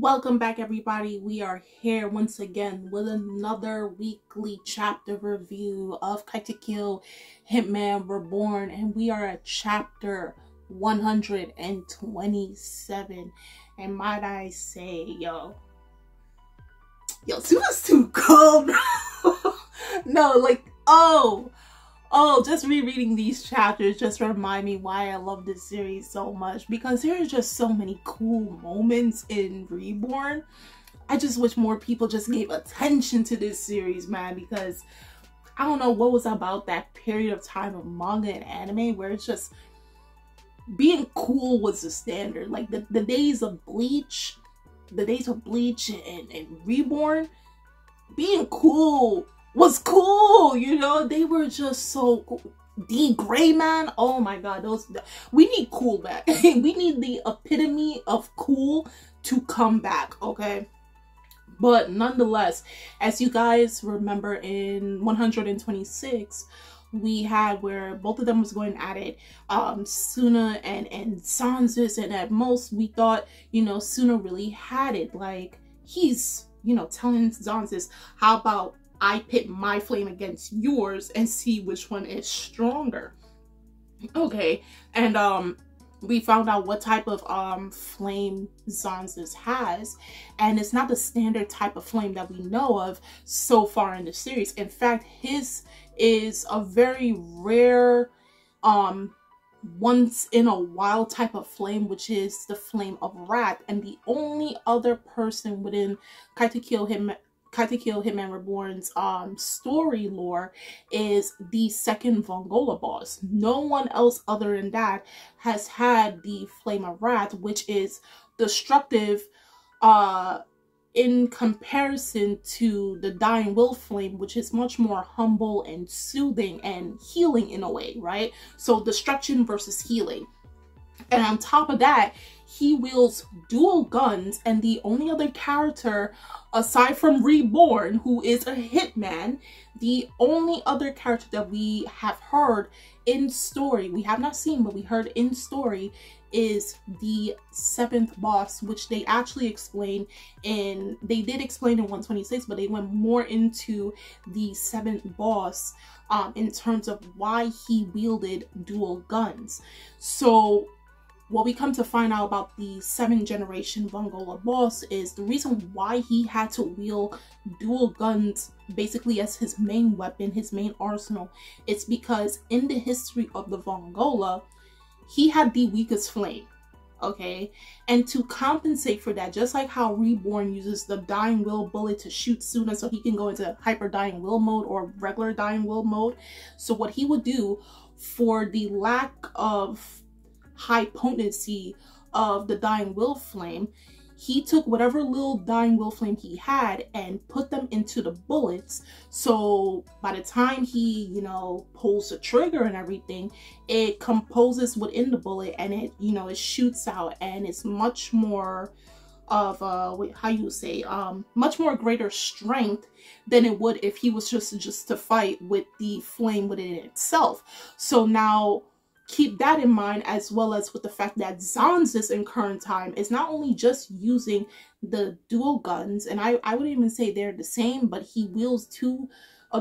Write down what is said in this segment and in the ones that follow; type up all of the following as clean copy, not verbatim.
Welcome back, everybody. We are here once again with another weekly chapter review of Katekyo Hitman REBORN, and we are at chapter 127. And might I say, yo, Suna's too cold. No, just rereading these chapters just remind me why I love this series so much, because there's just so many cool moments in Reborn. I just wish more people just gave attention to this series, man, because I don't know what was about that period of time of manga and anime where it's just being cool was the standard. Like the days of Bleach, and Reborn, being cool was cool, you know? They were just so cool. D Gray, man, oh my god, we need cool back. We need the epitome of cool to come back, okay? But nonetheless, as you guys remember, in 126 we had where both of them was going at it, Suna and Zanzus, and at most we thought, you know, Suna really had it. Like, he's, you know, telling Zanzus, how about I pit my flame against yours and see which one is stronger. Okay, and we found out what type of flame Zanzus has, and it's not the standard type of flame that we know of so far in the series. In fact, his is a very rare once in a while type of flame, which is the flame of wrath. And the only other person within Katekyo Hitman REBORN's story lore is the second Vongola boss. No one else other than that has had the Flame of Wrath, which is destructive in comparison to the Dying Will Flame, which is much more humble and soothing and healing in a way, right? So destruction versus healing. And on top of that, he wields dual guns, and the only other character aside from Reborn, who is a hitman, the only other character that we have heard in story, we have not seen, but we heard in story, is the seventh boss, which they actually explain in, they did explain in 126, but they went more into the seventh boss in terms of why he wielded dual guns. So what we come to find out about the 7th generation Vongola boss is the reason why he had to wield dual guns basically as his main weapon, his main arsenal. It's because in the history of the Vongola, he had the weakest flame, okay? And to compensate for that, just like how Reborn uses the Dying Will bullet to shoot Suna so he can go into hyper Dying Will mode or regular Dying Will mode. So what he would do, for the lack of high potency of the Dying Will flame, he took whatever little Dying Will flame he had and put them into the bullets. So by the time he, you know, pulls the trigger and everything, it composes within the bullet, and it, you know, it shoots out, and it's much more of how you say, much more greater strength than it would if he was just to fight with the flame within itself. So now keep that in mind, as well as with the fact that Zanzus in current time is not only just using the dual guns, and I wouldn't even say they're the same, but he wields two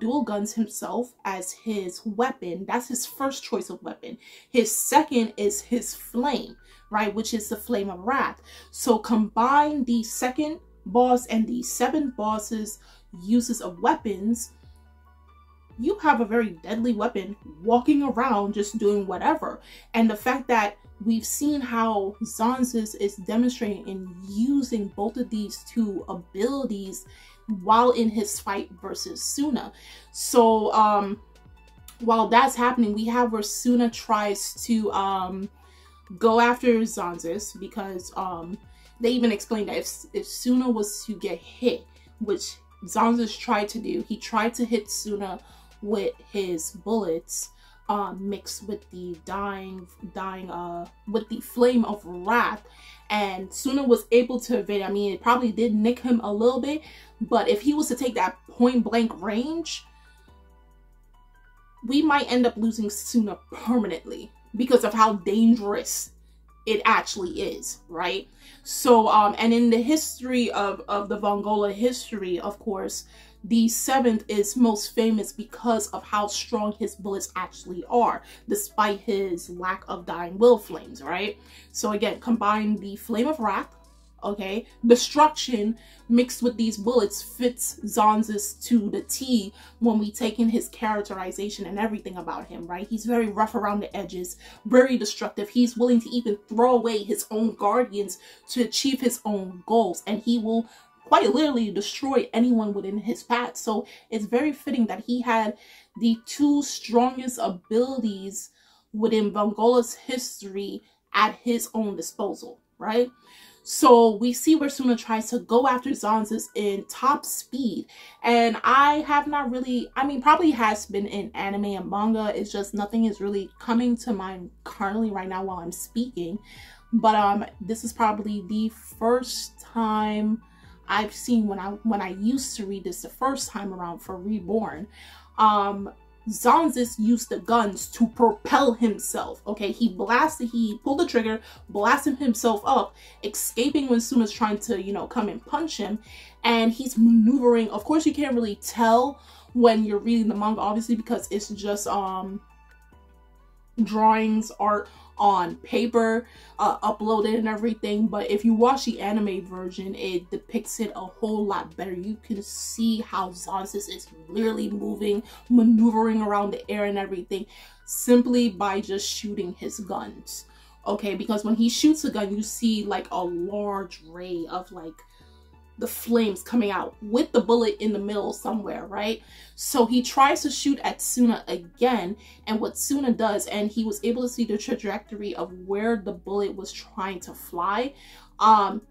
dual guns himself as his weapon. That's his first choice of weapon. His second is his flame, right, which is the Flame of Wrath. So combine the second boss and the 7th boss's uses of weapons, you have a very deadly weapon walking around just doing whatever. And the fact that we've seen how Zanzus is demonstrating in using both of these two abilities while in his fight versus Suna. So while that's happening, we have where Suna tries to go after Zanzus, because they even explained that if Suna was to get hit, which Zanzus tried to do, he tried to hit Suna with his bullets mixed with the with the Flame of Wrath, and Suna was able to evade. I mean, it probably did nick him a little bit, but if he was to take that point blank range, we might end up losing Suna permanently because of how dangerous it actually is, right? So, and in the history of the Vongola history, of course, the 7th is most famous because of how strong his bullets actually are, despite his lack of dying will flames, right? So again, combine the flame of wrath, okay, destruction mixed with these bullets fits Zanzis to the T when we take in his characterization and everything about him, right? He's very rough around the edges, very destructive. He's willing to even throw away his own guardians to achieve his own goals, and he will quite literally destroy anyone within his path. So it's very fitting that he had the 2 strongest abilities within Vongola's history at his own disposal, right? So we see where Suna tries to go after Zanzis in top speed, and I have not really, I mean, probably has been in anime and manga, it's just nothing is really coming to mind currently right now while I'm speaking. But this is probably the first time I've seen, when I used to read this the first time around for Reborn, Zanzis used the guns to propel himself. Okay, he pulled the trigger, blasted himself up, escaping when Suna's trying to, you know, come and punch him, and he's maneuvering. Of course, you can't really tell when you're reading the manga, obviously, because it's just drawings, art on paper, uploaded and everything. But if you watch the anime version, it depicts it a whole lot better. You can see how Zanzis is literally moving, maneuvering around the air and everything, simply by just shooting his guns. Okay, because when he shoots a gun, you see like a large ray of like the flames coming out with the bullet in the middle somewhere, right? So he tries to shoot at Suna again, and what Suna does, and he was able to see the trajectory of where the bullet was trying to fly,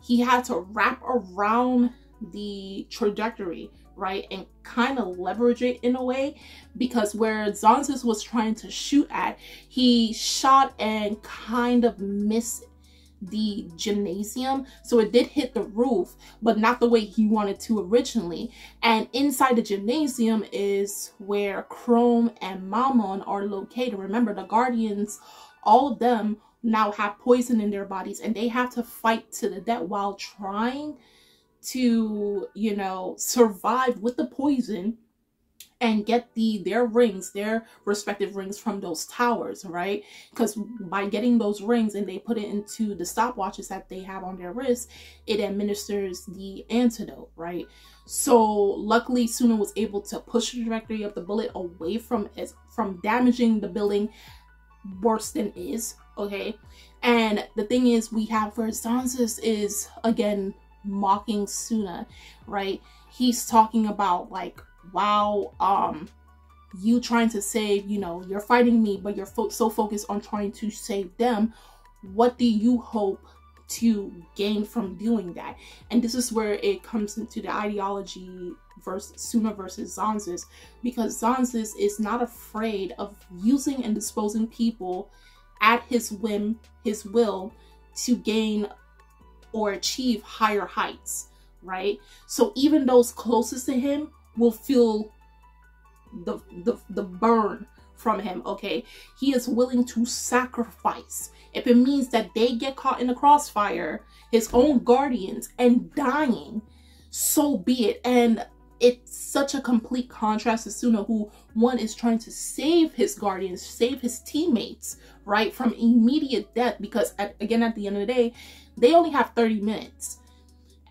he had to wrap around the trajectory, right, and kind of leverage it in a way, because where Zanzis was trying to shoot at, he shot and kind of missed the gymnasium, so it did hit the roof, but not the way he wanted to originally. And inside the gymnasium is where Chrome and Mammon are located. Remember, the Guardians, all of them now have poison in their bodies, and they have to fight to the death while trying to, you know, survive with the poison and get their rings, their respective rings from those towers, right? Because by getting those rings and they put it into the stopwatches that they have on their wrists, it administers the antidote, right? So luckily Suna was able to push the trajectory of the bullet away from damaging the building worse than is, okay? And the thing is, we have where Zanzis is again mocking Suna, right? He's talking about like, wow, you trying to save, you know, you're fighting me, but you're so focused on trying to save them. What do you hope to gain from doing that? And this is where it comes into the ideology versus Suna versus Zanzis, because Zanzis is not afraid of using and disposing people at his whim, his will, to gain or achieve higher heights, right? So even those closest to him will feel the burn from him, okay? He is willing to sacrifice. If it means that they get caught in the crossfire, his own guardians, and dying, so be it. And it's such a complete contrast to Suna, who one is trying to save his guardians, save his teammates, right, from immediate death, because again, at the end of the day, they only have 30 minutes.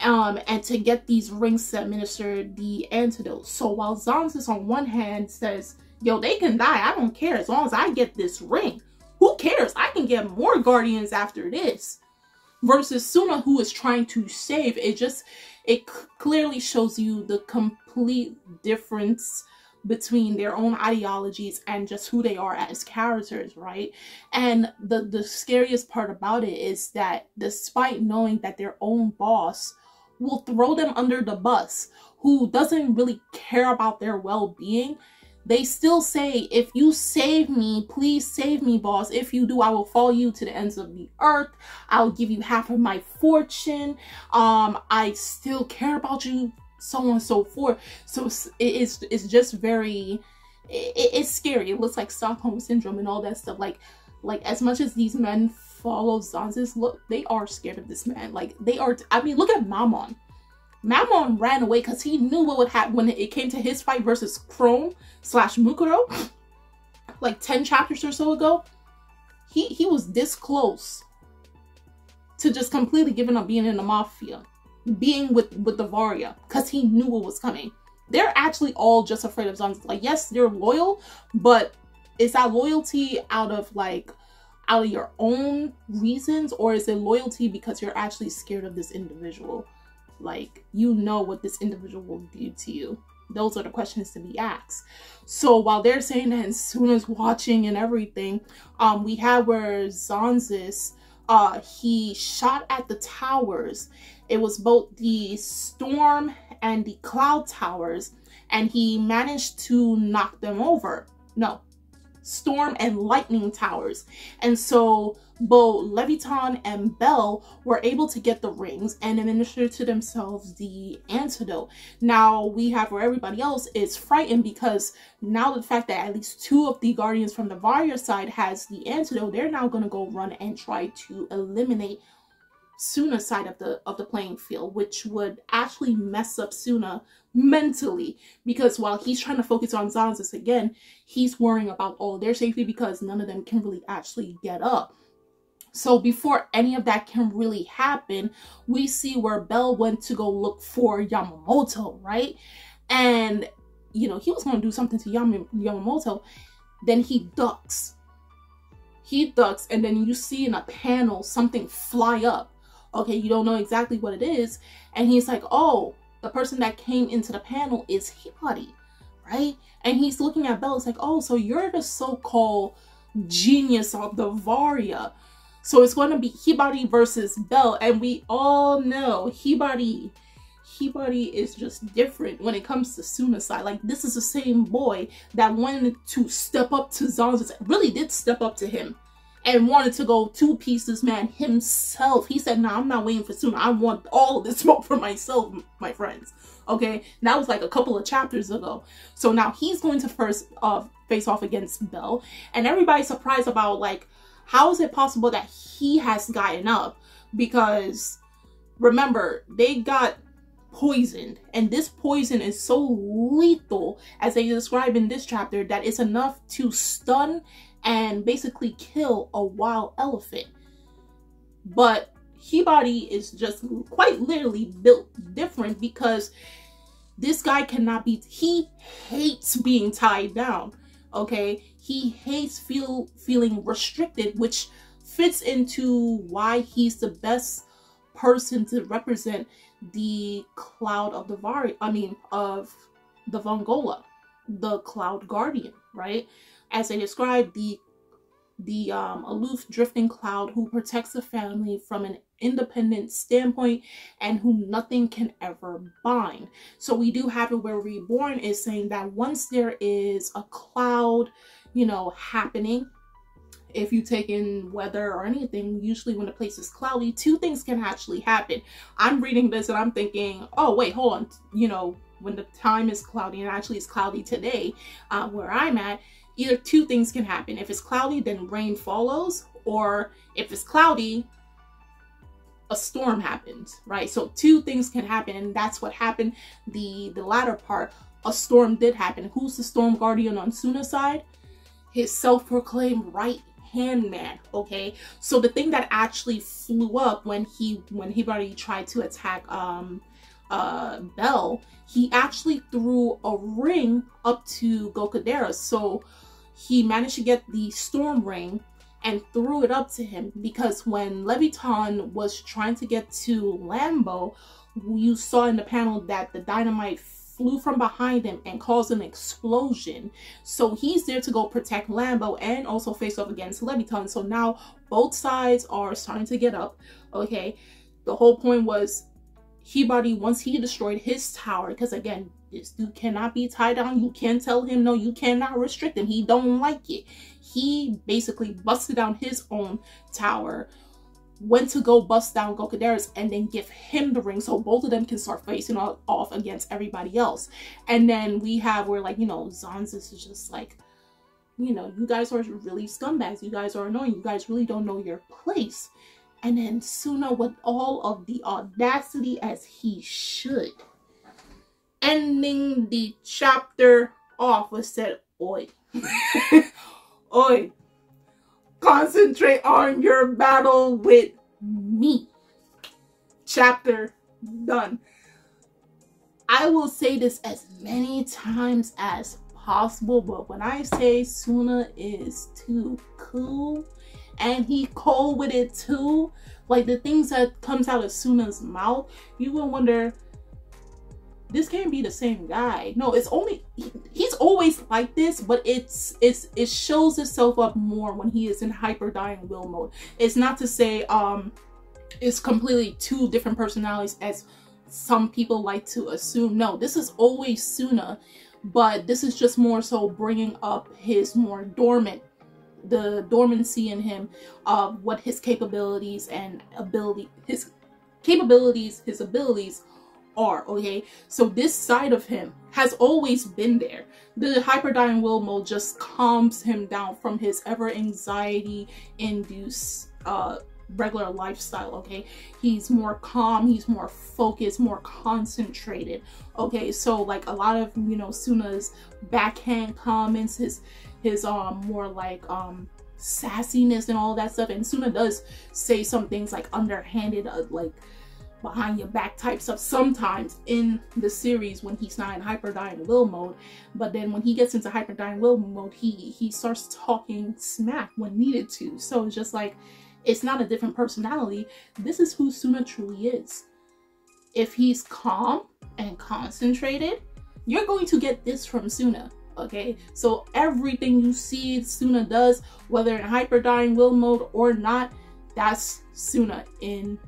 And to get these rings to administer the antidote. So while Zanzis on one hand says, yo, they can die, I don't care, as long as I get this ring. Who cares? I can get more guardians after this. Versus Suna, who is trying to save. It clearly shows you the complete difference between their own ideologies and just who they are as characters, right? And the scariest part about it is that despite knowing that their own boss will throw them under the bus, who doesn't really care about their well-being, they still say, if you save me, please save me, boss. If you do, I will follow you to the ends of the earth. I'll give you half of my fortune. I still care about you, so on and so forth. So it's just very, it's scary. It looks like Stockholm syndrome and all that stuff. Like as much as these men follow Zanzi's, look, they are scared of this man. Like, they are, I mean, look at Mammon. Mammon ran away because he knew what would happen when it came to his fight versus Chrome / Mukuro, like 10 chapters or so ago. He was this close to just completely giving up being in the mafia, being with the Varia, because he knew what was coming. They're actually all just afraid of Zanzi. Like, yes, they're loyal, but is that loyalty out of your own reasons, or is it loyalty because you're actually scared of this individual? Like, you know what this individual will do to you. Those are the questions to be asked. So while they're saying that, and Suna's watching and everything, we have where Zanzis, he shot at the towers. It was both the Storm and the Cloud towers, and he managed to knock them over. No, Storm and Lightning towers. And so both Leviton and Belle were able to get the rings and administer to themselves the antidote. Now we have where everybody else is frightened, because now the fact that at least 2 of the Guardians from the Varia side has the antidote, they're now going to go run and try to eliminate Suna's side of the playing field, which would actually mess up Suna mentally, because while he's trying to focus on Zanzis again, he's worrying about all their safety, because none of them can really actually get up. So before any of that can really happen, we see where Belle went to go look for Yamamoto, right? And, you know, he was going to do something to Yamamoto. Then he ducks. He ducks, and then you see in a panel something fly up. Okay, you don't know exactly what it is. And he's like, oh, the person that came into the panel is Hibari, right? And he's looking at Belle. It's like, oh, so you're the so-called genius of the Varia. So it's going to be Hibari versus Belle. And we all know Hibari is just different when it comes to Suna's side. Like, this is the same boy that wanted to step up to Zanzi's, really did step up to him, and wanted to go 2-piece this man himself. He said, nah, I'm not waiting for Suna. I want all of this smoke for myself, my friends. Okay, and that was like a couple of chapters ago. So now he's going to first face off against Belle. And everybody's surprised about, like, how is it possible that he has gotten up? Because remember, they got poisoned, and this poison is so lethal, as they describe in this chapter, that it's enough to stun and basically kill a wild elephant. But Hibari is just quite literally built different, because this guy cannot be, he hates being tied down, okay? He hates feeling restricted, which fits into why he's the best person to represent the Cloud of the of the Vongola, the Cloud Guardian, right? As they describe, the aloof drifting cloud who protects the family from an independent standpoint and whom nothing can ever bind. So we do have it where Reborn is saying that once there is a cloud, you know, happening, if you take in weather or anything, usually when the place is cloudy, 2 things can actually happen. I'm reading this and I'm thinking, oh wait, hold on, you know, when the time is cloudy, and actually it's cloudy today where I'm at, either 2 things can happen. If it's cloudy, then rain follows, or if it's cloudy, a storm happens, right? So 2 things can happen, and that's what happened. The latter part, a storm did happen. Who's the Storm Guardian on Suna's side? His self-proclaimed right-hand man, okay? So the thing that actually flew up when Hibari tried to attack Belle, he actually threw a ring up to Gokudera. So he managed to get the storm ring and threw it up to him, because when Leviton was trying to get to Lambo, you saw in the panel that the dynamite flew from behind him and caused an explosion. So he's there to go protect Lambo and also face off against Leviton. So now both sides are starting to get up, okay? The whole point was Hibari, once he destroyed his tower, because again, this dude cannot be tied down. You can't tell him, no, you cannot restrict him. He don't like it. He basically busted down his own tower, went to go bust down Gokudera's, and then give him the ring so both of them can start facing off against everybody else. And then we have where, like, you know, Zanzis is just like, you know, you guys are really scumbags. You guys are annoying. You guys really don't know your place. And then Suna, with all of the audacity, as he should, ending the chapter off with said, oi, oi, concentrate on your battle with me. Chapter done. I will say this as many times as possible, but when I say Suna is too cool, and he cold with it too, like the things that comes out of Suna's mouth, you will wonder, this can't be the same guy. No, it's only, he's always like this, but it shows itself up more when he is in hyper dying will mode. It's not to say it's completely two different personalities as some people like to assume. No, this is always Suna, but this is just more so bringing up his more the dormancy in him of what his capabilities and his abilities are, okay? So this side of him has always been there. The hyperdying will mode just calms him down from his ever anxiety induced regular lifestyle, okay? He's more calm, he's more focused, more concentrated, okay? So like a lot of, you know, Suna's backhand comments, his more like sassiness and all that stuff, and Suna does say some things like underhanded, like behind your back type stuff sometimes in the series when he's not in hyperdying will mode. But then when he gets into hyperdying will mode, he starts talking smack when needed to. So it's just like, it's not a different personality. This is who Suna truly is. If he's calm and concentrated, you're going to get this from Suna, okay? So everything you see Suna does, whether in hyperdying will mode or not, that's Suna in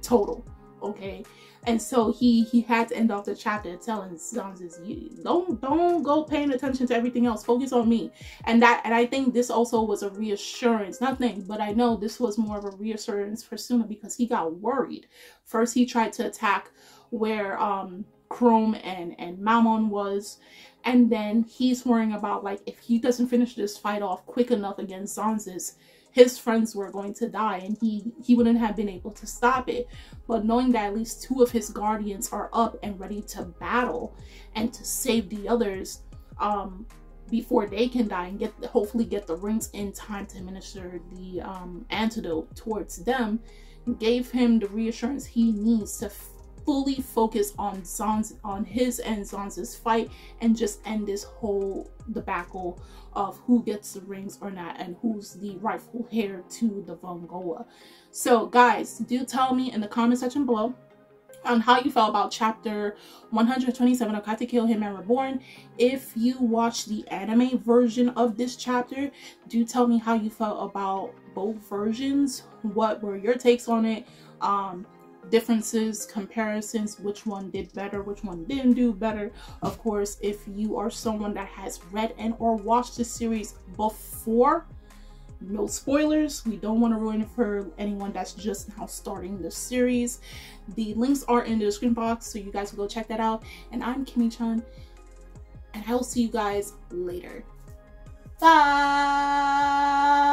total, okay? And so he had to end off the chapter telling Zanzis, don't go paying attention to everything else, focus on me. And I think this also was a reassurance, nothing, but I know this was more of a reassurance for Suna because he got worried. First he tried to attack where Chrome and Mammon was, and then he's worrying about, like, if he doesn't finish this fight off quick enough against Zanzis, his friends were going to die and he wouldn't have been able to stop it. But knowing that at least 2 of his guardians are up and ready to battle and to save the others before they can die and hopefully get the rings in time to administer the antidote towards them, gave him the reassurance he needs to fully focus on his and Zanz's fight and just end this whole debacle of who gets the rings or not and who's the rightful heir to the Vongoa. So guys, do tell me in the comment section below on how you felt about chapter 127 of Katekyo Hitman REBORN. If you watched the anime version of this chapter, do tell me how you felt about both versions. What were your takes on it? Differences, comparisons, which one did better, which one didn't do better. Of course, if you are someone that has read and or watched the series before, no spoilers, we don't want to ruin it for anyone that's just now starting the series. The links are in the description box, so you guys will go check that out. And I'm Kimmy-chan, and I will see you guys later. Bye.